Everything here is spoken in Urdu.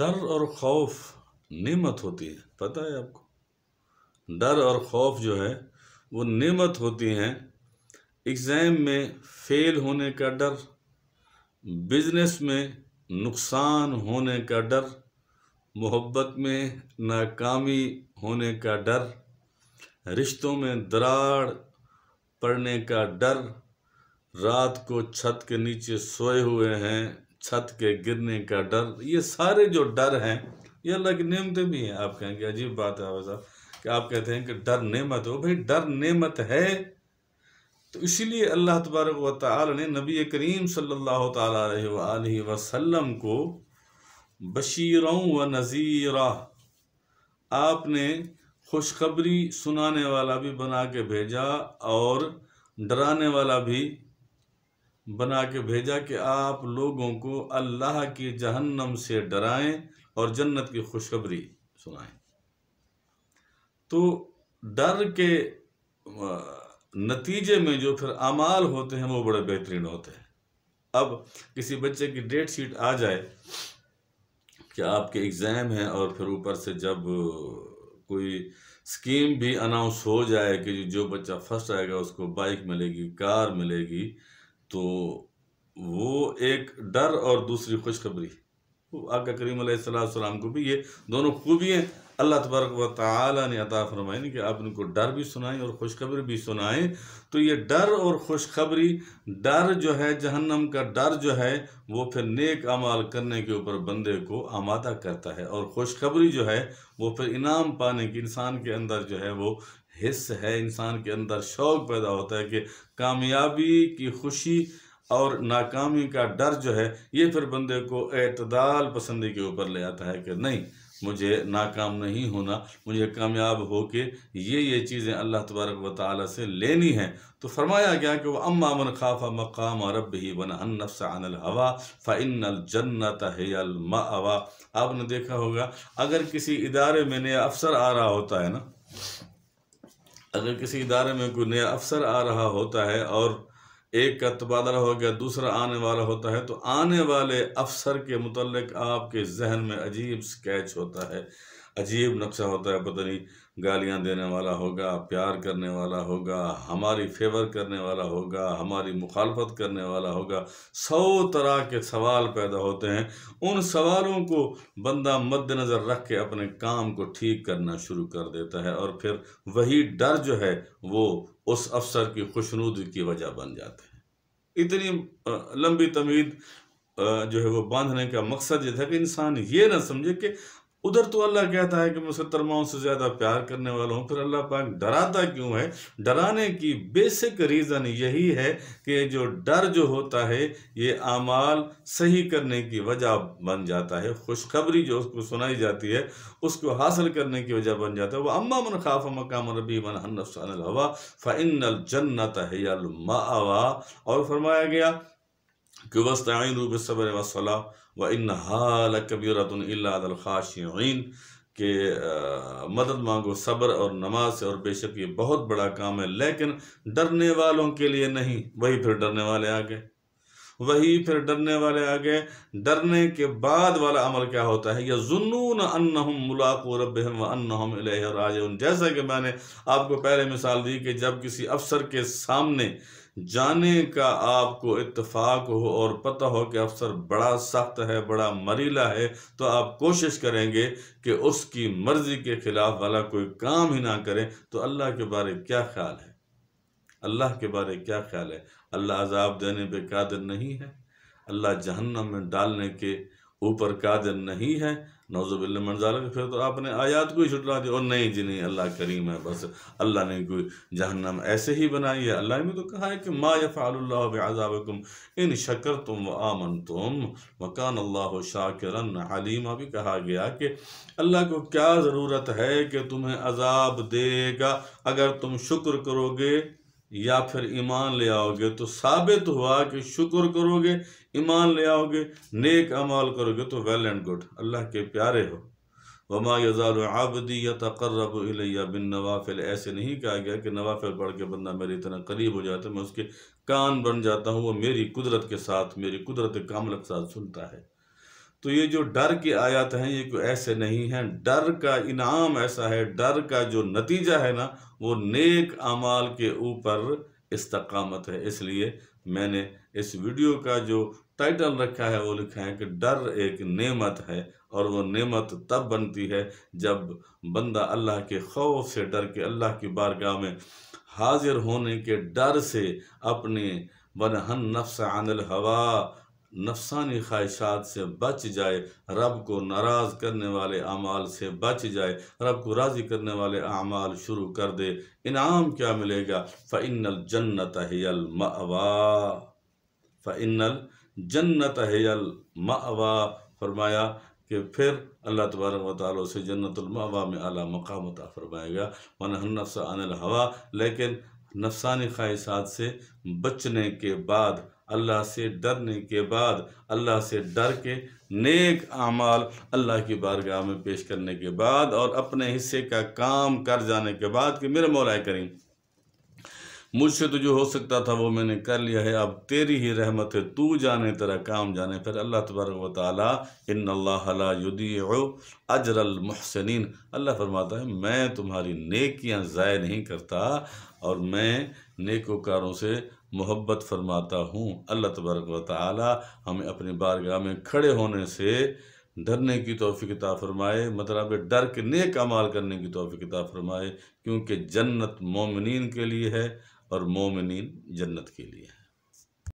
ڈر اور خوف نعمت ہوتی ہے، پتہ ہے آپ کو؟ ڈر اور خوف جو ہے وہ نعمت ہوتی ہیں۔ ایگزام میں فیل ہونے کا ڈر، بزنس میں نقصان ہونے کا ڈر، محبت میں ناکامی ہونے کا ڈر، رشتوں میں دراڑ پڑنے کا ڈر، رات کو چھت کے نیچے سوئے ہوئے ہیں، چھت کے گرنے کا ڈر، یہ سارے جو ڈر ہیں یہ اللہ کی نعمتیں بھی ہیں۔ آپ کہیں گے عجیب بات ہے حافظ صاحب کہ آپ کہتے ہیں کہ ڈر نعمت ہو، بھئی ڈر نعمت ہے تو اسی لیے اللہ تبارک و تعالی نے نبی کریم صلی اللہ تعالیٰ علیہ وآلہ وسلم کو بشیروں و نذیرہ، آپ نے خوشخبری سنانے والا بھی بنا کے بھیجا اور ڈرانے والا بھی بنا کے بھیجا کہ آپ لوگوں کو اللہ کی جہنم سے ڈرائیں اور جنت کی خوشخبری سنائیں۔ تو ڈر کے نتیجے میں جو پھر اعمال ہوتے ہیں وہ بڑے بہترین ہوتے ہیں۔ اب کسی بچے کی ڈیٹ شیٹ آ جائے کہ آپ کے ایگزام ہیں اور پھر اوپر سے جب کوئی اسکیم بھی اناؤنس ہو جائے کہ جو بچہ فرسٹ آئے گا اس کو بائک ملے گی، کار ملے گی، تو وہ ایک ڈر اور دوسری خوشخبری، آقا کریم علیہ السلام کو بھی یہ دونوں خوبیاں اللہ تبارک و تعالی نے عطا فرمائیں کہ آپ ان کو ڈر بھی سنائیں اور خوشخبری بھی سنائیں۔ تو یہ ڈر اور خوشخبری، ڈر جو ہے جہنم کا ڈر جو ہے وہ پھر نیک اعمال کرنے کے اوپر بندے کو آمادہ کرتا ہے، اور خوشخبری جو ہے وہ پھر انعام پانے کی انسان کے اندر جو ہے وہ حس ہے، انسان کے اندر شوق پیدا ہوتا ہے کہ کامیابی کی خوشی اور ناکامی کا ڈر جو ہے یہ پھر بندے کو اعتدال پسندی کے اوپر لے آتا ہے کہ نہیں، مجھے ناکام نہیں ہونا، مجھے کامیاب ہو کے یہ چیزیں اللہ تبارک و تعالی سے لینی ہیں۔ تو فرمایا گیا کہ وَأَمَّا مَنْ خَافَ مَقَامَ رَبِّهِ وَنَهَا النَّفْسَ عَنِ الْهَوَىٰ فَإِنَّ الْجَنَّةَ هِيَ الْمَأْوَىٰ۔ آپ نے دیکھا ہوگا اگر کسی ادارے میں نیا افسر آ رہا ہوتا ہے نا، اگر کسی ادارے میں کوئی نیا افسر آ رہا ہوتا ہے اور ایک کا تبادلہ ہو گیا، دوسرا آنے والا ہوتا ہے، تو آنے والے افسر کے متعلق آپ کے ذہن میں عجیب سکیچ ہوتا ہے، عجیب نقشہ ہوتا ہے، پتہ نہیں گالیاں دینے والا ہوگا، پیار کرنے والا ہوگا، ہماری فیور کرنے والا ہوگا، ہماری مخالفت کرنے والا ہوگا، 100 طرح کے سوال پیدا ہوتے ہیں۔ ان سوالوں کو بندہ مد نظر رکھ کے اپنے کام کو ٹھیک کرنا شروع کر دیتا ہے، اور پھر وہی ڈر جو ہے وہ اس افسر کی خوشنودی کی وجہ بن جاتے ہیں۔ اتنی لمبی تمہید جو ہے وہ باندھنے کا مقصد یہ تھا کہ انسان یہ نہ سمجھے کہ ادھر تو اللہ کہتا ہے کہ میں 70 ماؤں سے زیادہ پیار کرنے والا ہوں، پھر اللہ پاک ڈراتا کیوں ہے؟ ڈرانے کی بیسک ریزن یہی ہے کہ جو ڈر جو ہوتا ہے یہ اعمال صحیح کرنے کی وجہ بن جاتا ہے، خوشخبری جو اس کو سنائی جاتی ہے اس کو حاصل کرنے کی وجہ بن جاتا ہے۔ وَأَمَّا مَنْ خَافَ مَقَامَ رَبِّهِ وَنَهَا النَّفْسَ عَنِ الْهَوَىٰ فَإِنَّ الْجَنَّةَ هِيَ الْمَأْوَىٰ۔ اور فرمایا گیا کہ وَاسْتَعِينُوا بِالصَّبْرِ وَالصَّلَاةِ وَإِنَّهَا لَكَبِيرَةٌ إِلَّا عَلَى الْخَاشِعِينَ، کہ مدد مانگو صبر اور نماز سے، اور بے شک یہ بہت بڑا کام ہے لیکن ڈرنے والوں کے لیے نہیں۔ وہی پھر ڈرنے والے آ گئے، وہی پھر ڈرنے والے آ گئے۔ ڈرنے کے بعد والا عمل کیا ہوتا ہے؟ يَظُنُّونَ أَنَّهُمْ مُلَاقُو رَبِّهِمْ وَأَنَّهُمْ إِلَيْهِ رَاجِعُونَ۔ جیسا کہ میں نے آپ کو پہلے مثال دی کہ جب کسی افسر کے سامنے جانے کا آپ کو اتفاق ہو اور پتہ ہو کہ افسر بڑا سخت ہے، بڑا مریلا ہے، تو آپ کوشش کریں گے کہ اس کی مرضی کے خلاف والا کوئی کام ہی نہ کریں۔ تو اللہ کے بارے کیا خیال ہے؟ اللہ کے بارے کیا خیال ہے؟ اللہ عذاب دینے پہ قادر نہیں ہے؟ اللہ جہنم میں ڈالنے کے اوپر قادر نہیں ہے؟ نعوذ باللہ من ذالک۔ پھر تو آپ نے آیات کو ہی چھٹلا دیا، اور نہیں جی نہیں، اللہ کریم ہے، بس اللہ نے کوئی جہنم ایسے ہی بنائی ہے۔ اللہ نے تو کہا ہے کہ ما یفعل اللہ بعذابکم ان شکرتم وآمنتم وکان اللہ شاکرا علیما۔ بھی کہا گیا کہ اللہ کو کیا ضرورت ہے کہ تمہیں عذاب دے گا اگر تم شکر کرو گے یا پھر ایمان لے آؤ گے۔ تو ثابت ہوا کہ شکر کرو گے، ایمان لے آؤ گے، نیک اعمال کرو گے تو ویل اینڈ گڈ، اللہ کے پیارے ہو۔ وما یزال عبدی یتقرب الی بالنوافل، ایسے نہیں کہا گیا کہ نوافل پڑھ کے بندہ میری اتنا قریب ہو جاتا ہے، میں اس کے کان بن جاتا ہوں، وہ میری قدرت کے ساتھ، میری قدرت کاملہ کے ساتھ سنتا ہے۔ تو یہ جو ڈر کی آیات ہیں یہ کوئی ایسے نہیں ہیں، ڈر کا انعام ایسا ہے، ڈر کا جو نتیجہ ہے نا وہ نیک اعمال کے اوپر استقامت ہے۔ اس لیے میں نے اس ویڈیو کا جو ٹائٹل رکھا ہے وہ لکھا ہے کہ ڈر ایک نعمت ہے، اور وہ نعمت تب بنتی ہے جب بندہ اللہ کے خوف سے ڈر کے اللہ کی بارگاہ میں حاضر ہونے کے ڈر سے اپنے ونہن نفس عن الہوا، نفسانی خواہشات سے بچ جائے، رب کو ناراض کرنے والے اعمال سے بچ جائے، رب کو راضی کرنے والے اعمال شروع کر دے۔ انعام کیا ملے گا؟ فَإِنَّ الْجَنَّةَ هِيَ الْمَأْوَىٰ، فَإِنَّ الْجَنَّةَ هِيَ الْمَأْوَىٰ، فرمایا کہ پھر اللہ تبارک و تعالیٰ سے جنت المأویٰ میں اعلیٰ مقام عطا فرمائے گا۔ وَنَهَا النَّفْسَ عَنِ الْهَوَىٰ، لیکن نفسانی خواہشات سے بچنے کے بعد، اللہ سے ڈرنے کے بعد، اللہ سے ڈر کے نیک اعمال اللہ کی بارگاہ میں پیش کرنے کے بعد اور اپنے حصے کا کام کر جانے کے بعد کہ میرے مولا کریم مجھ سے تو جو ہو سکتا تھا وہ میں نے کر لیا ہے، اب تیری ہی رحمت ہے، تو جانے تیرا کام جانے، پھر اللہ تبارک و تعالیٰ ان اللہ لا یضیع اجر المحسنین، اللہ فرماتا ہے میں تمہاری نیکیاں ضائع نہیں کرتا اور میں نیکوکاروں سے محبت فرماتا ہوں۔ اللہ تبارک و تعالیٰ ہمیں اپنی بارگاہ میں کھڑے ہونے سے ڈرنے کی توفیق عطا فرمائے، مطلب ڈر کے نیک اعمال کرنے کی توفیق عطا فرمائے، کیونکہ جنت مومنین کے لیے ہے اور مومنین جنت کے لیے ہے۔